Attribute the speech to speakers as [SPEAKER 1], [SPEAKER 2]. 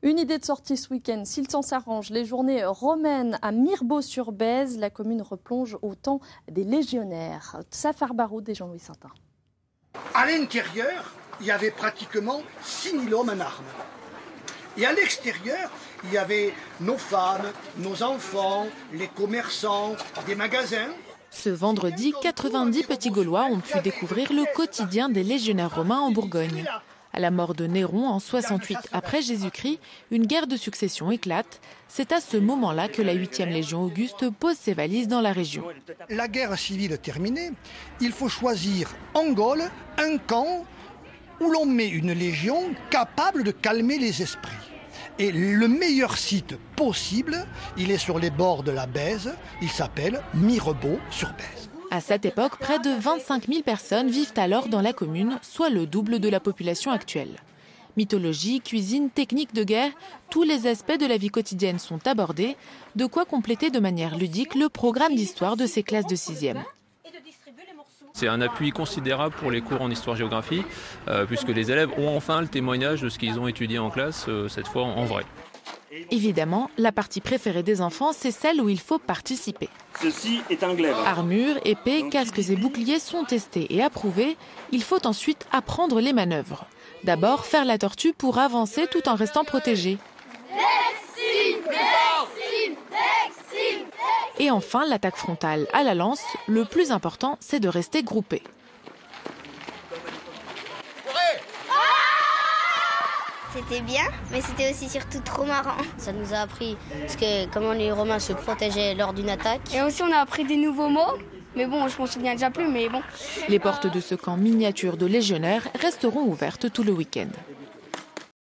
[SPEAKER 1] Une idée de sortie ce week-end, si le temps s'arrange, les journées romaines à Mirebeau-sur-Bèze, la commune replonge au temps des légionnaires. Safar Baroud et Jean-Louis Saintin.
[SPEAKER 2] À l'intérieur, il y avait pratiquement 6000 hommes en armes. Et à l'extérieur, il y avait nos femmes, nos enfants, les commerçants, des magasins.
[SPEAKER 3] Ce vendredi, 90 petits Gaulois ont pu découvrir le quotidien des légionnaires romains en Bourgogne. À la mort de Néron en 68 après Jésus-Christ, une guerre de succession éclate. C'est à ce moment-là que la 8e Légion Auguste pose ses valises dans la région.
[SPEAKER 2] La guerre civile terminée, il faut choisir en Gaule un camp où l'on met une légion capable de calmer les esprits. Et le meilleur site possible, il est sur les bords de la Bèze, il s'appelle Mirebeau-sur-Bèze.
[SPEAKER 3] À cette époque, près de 25 000 personnes vivent alors dans la commune, soit le double de la population actuelle. Mythologie, cuisine, technique de guerre, tous les aspects de la vie quotidienne sont abordés, de quoi compléter de manière ludique le programme d'histoire de ces classes de 6e.
[SPEAKER 4] C'est un appui considérable pour les cours en histoire-géographie, puisque les élèves ont enfin le témoignage de ce qu'ils ont étudié en classe, cette fois en vrai.
[SPEAKER 3] Évidemment, la partie préférée des enfants, c'est celle où il faut participer.
[SPEAKER 5] Ceci est un glaive.
[SPEAKER 3] Armures, épées, casques et boucliers sont testés et approuvés. Il faut ensuite apprendre les manœuvres. D'abord, faire la tortue pour avancer tout en restant protégé. Et enfin, l'attaque frontale à la lance. Le plus important, c'est de rester groupé.
[SPEAKER 6] C'était bien, mais c'était aussi surtout trop marrant.
[SPEAKER 7] Ça nous a appris comment les Romains se protégeaient lors d'une attaque.
[SPEAKER 8] Et aussi on a appris des nouveaux mots, mais bon, je m'en souviens déjà plus, mais bon.
[SPEAKER 3] Les portes de ce camp miniature de légionnaires resteront ouvertes tout le week-end.